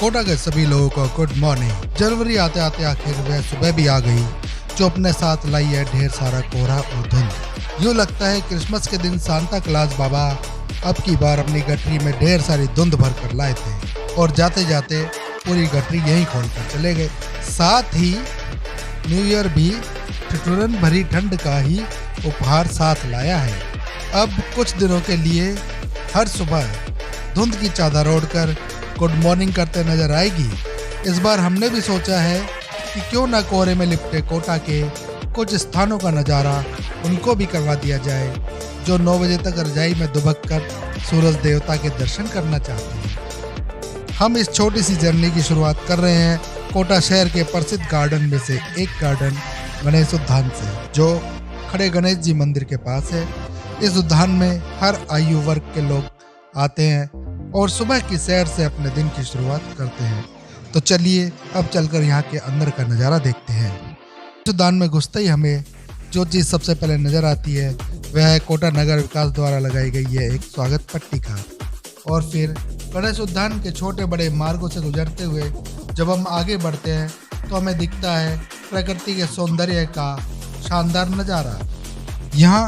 कोटा के सभी लोगों को गुड मॉर्निंग। जनवरी आते आते आखिर वह सुबह भी आ गई जो अपने साथ लाई है ढेर सारा कोहरा और धुंध। यूँ लगता है क्रिसमस के दिन सांता क्लॉज बाबा अब की बार अपनी गठरी में ढेर सारी धुंध भर कर लाए थे और जाते जाते पूरी गठरी यहीं खोलकर चले गए। साथ ही न्यू ईयर भी ठिठुरन भरी ठंड का ही उपहार साथ लाया है। अब कुछ दिनों के लिए हर सुबह धुंध की चादर ओढ़कर गुड मॉर्निंग करते नजर आएगी। इस बार हमने भी सोचा है कि क्यों ना कोहरे में लिपटे कोटा के कुछ स्थानों का नज़ारा उनको भी करवा दिया जाए जो 9 बजे तक रजाई में दुबक कर सूरज देवता के दर्शन करना चाहते हैं। हम इस छोटी सी जर्नी की शुरुआत कर रहे हैं कोटा शहर के प्रसिद्ध गार्डन में से एक गार्डन गणेश उद्यान से, जो खड़े गणेश जी मंदिर के पास है। इस उद्यान में हर आयु वर्ग के लोग आते हैं और सुबह की सैर से अपने दिन की शुरुआत करते हैं। तो चलिए अब चलकर यहाँ के अंदर का नज़ारा देखते हैं। इस उद्यान में घुसते ही हमें जो चीज़ सबसे पहले नज़र आती है वह है कोटा नगर विकास द्वारा लगाई गई है एक स्वागत पट्टिका। और फिर गणेश उद्यान के छोटे बड़े मार्गों से गुजरते हुए जब हम आगे बढ़ते हैं तो हमें दिखता है प्रकृति के सौंदर्य का शानदार नज़ारा। यहाँ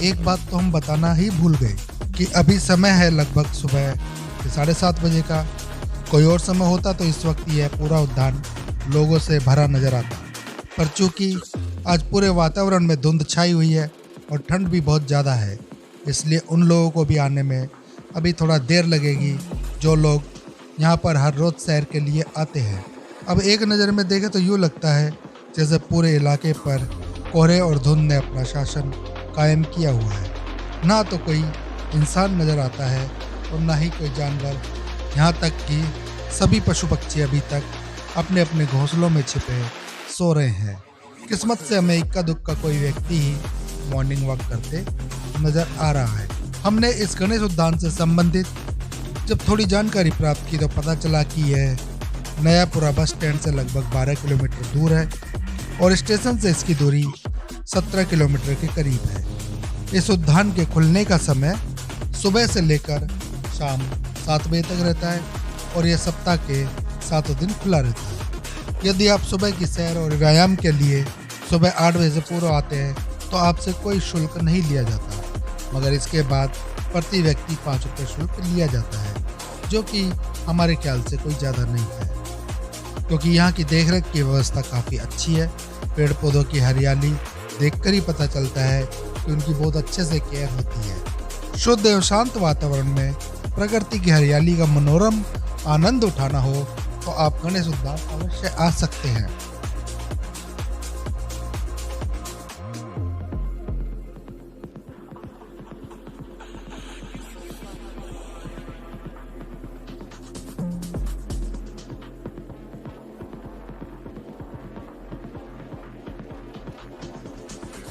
एक बात तो हम बताना ही भूल गए कि अभी समय है लगभग सुबह 7:30 बजे का। कोई और समय होता तो इस वक्त यह पूरा उद्यान लोगों से भरा नजर आता, पर चूंकि आज पूरे वातावरण में धुंध छाई हुई है और ठंड भी बहुत ज़्यादा है, इसलिए उन लोगों को भी आने में अभी थोड़ा देर लगेगी जो लोग यहाँ पर हर रोज़ सैर के लिए आते हैं। अब एक नज़र में देखें तो यूँ लगता है जैसे पूरे इलाके पर कोहरे और धुंध ने अपना शासन कायम किया हुआ है। ना तो कोई इंसान नज़र आता है और ना ही कोई जानवर, यहाँ तक कि सभी पशु पक्षी अभी तक अपने अपने घोंसलों में छिपे सो रहे हैं। किस्मत से हमें इक्का दुक्का कोई व्यक्ति ही मॉर्निंग वॉक करते नज़र आ रहा है। हमने इस गणेश उद्यान से संबंधित जब थोड़ी जानकारी प्राप्त की तो पता चला कि यह नयापुरा बस स्टैंड से लगभग 12 किलोमीटर दूर है और स्टेशन से इसकी दूरी 17 किलोमीटर के करीब है। इस उद्यान के खुलने का समय सुबह से लेकर शाम 7 बजे तक रहता है और यह सप्ताह के 7 दिन खुला रहता है। यदि आप सुबह की सैर और व्यायाम के लिए सुबह 8 बजे से पूर्व आते हैं तो आपसे कोई शुल्क नहीं लिया जाता, मगर इसके बाद प्रति व्यक्ति 5 रुपये शुल्क लिया जाता है, जो कि हमारे ख्याल से कोई ज़्यादा नहीं है, क्योंकि यहाँ की देखरेख की व्यवस्था काफ़ी अच्छी है। पेड़ पौधों की हरियाली देखकर ही पता चलता है कि उनकी बहुत अच्छे से केयर होती है। शुद्ध एवं शांत वातावरण में प्रकृति की हरियाली का मनोरम आनंद उठाना हो तो आप गणेश उद्यान अवश्य आ सकते हैं।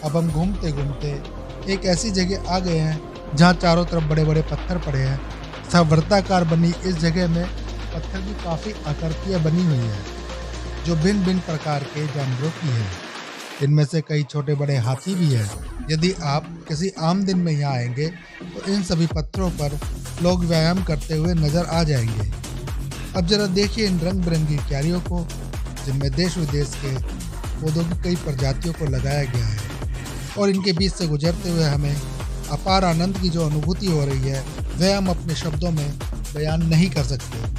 अब हम घूमते घूमते एक ऐसी जगह आ गए हैं जहाँ चारों तरफ बड़े बड़े पत्थर पड़े हैं। वृत्ताकार बनी इस जगह में पत्थर की काफ़ी आकृतियाँ बनी हुई है जो भिन्न भिन्न प्रकार के जानवरों की है। इनमें से कई छोटे बड़े हाथी भी हैं। यदि आप किसी आम दिन में यहाँ आएंगे तो इन सभी पत्थरों पर लोग व्यायाम करते हुए नजर आ जाएंगे। अब जरा देखिए इन रंग बिरंगी क्यारियों को, जिनमें देश विदेश के पौधों की कई प्रजातियों को लगाया गया है और इनके बीच से गुजरते हुए हमें अपार आनंद की जो अनुभूति हो रही है वह हम अपने शब्दों में बयान नहीं कर सकते।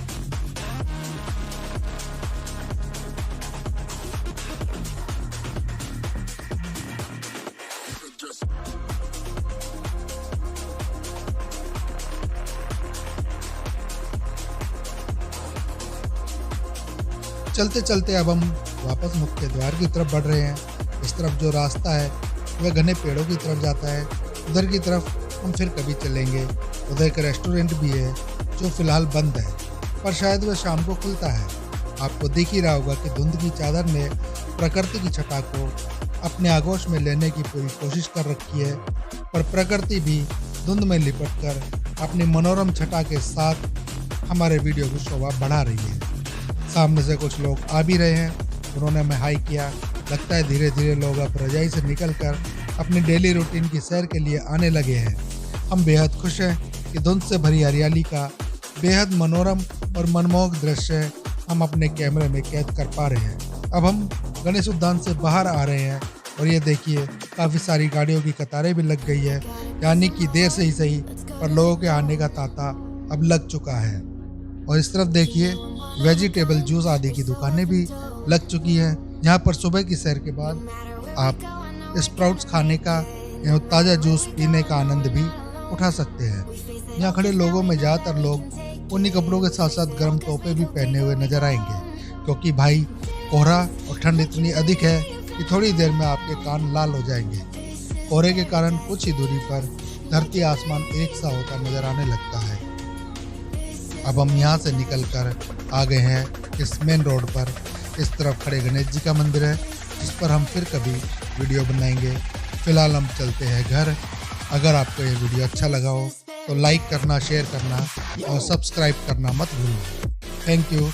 चलते चलते अब हम वापस मुख्य द्वार की तरफ बढ़ रहे हैं। इस तरफ जो रास्ता है वह घने पेड़ों की तरफ जाता है। उधर की तरफ हम फिर कभी चलेंगे। उधर एक रेस्टोरेंट भी है जो फिलहाल बंद है, पर शायद वह शाम को खुलता है। आपको दिख ही रहा होगा कि धुंध की चादर ने प्रकृति की छटा को अपने आगोश में लेने की पूरी कोशिश कर रखी है, पर प्रकृति भी धुंध में लिपट कर अपनी मनोरम छटा के साथ हमारे वीडियो की शोभा बढ़ा रही है। सामने से कुछ लोग आ भी रहे हैं, उन्होंने हमें हाई किया। लगता है धीरे धीरे लोग अब रजाई से निकलकर अपनी डेली रूटीन की सैर के लिए आने लगे हैं। हम बेहद खुश हैं कि धुंध से भरी हरियाली का बेहद मनोरम और मनमोहक दृश्य हम अपने कैमरे में कैद कर पा रहे हैं। अब हम गणेश उद्यान से बाहर आ रहे हैं और ये देखिए काफ़ी सारी गाड़ियों की कतारें भी लग गई है, यानी कि देर से ही सही पर लोगों के आने का तांता अब लग चुका है। और इस तरफ देखिए वेजिटेबल जूस आदि की दुकानें भी लग चुकी हैं। यहाँ पर सुबह की सैर के बाद आप स्प्राउट्स खाने का या ताज़ा जूस पीने का आनंद भी उठा सकते हैं। यहाँ खड़े लोगों में ज़्यादातर लोग उन्हीं कपड़ों के साथ साथ गर्म टोपे भी पहने हुए नजर आएंगे, क्योंकि भाई कोहरा और ठंड इतनी अधिक है कि थोड़ी देर में आपके कान लाल हो जाएंगे। कोहरे के कारण कुछ ही दूरी पर धरती आसमान एक सा होता नजर आने लगता है। अब हम यहाँ से निकलकर आ गए हैं इस मेन रोड पर। इस तरफ खड़े गणेश जी का मंदिर है, जिस पर हम फिर कभी वीडियो बनाएंगे। फिलहाल हम चलते हैं घर। अगर आपको ये वीडियो अच्छा लगा हो तो लाइक करना, शेयर करना और सब्सक्राइब करना मत भूलना। Thank you.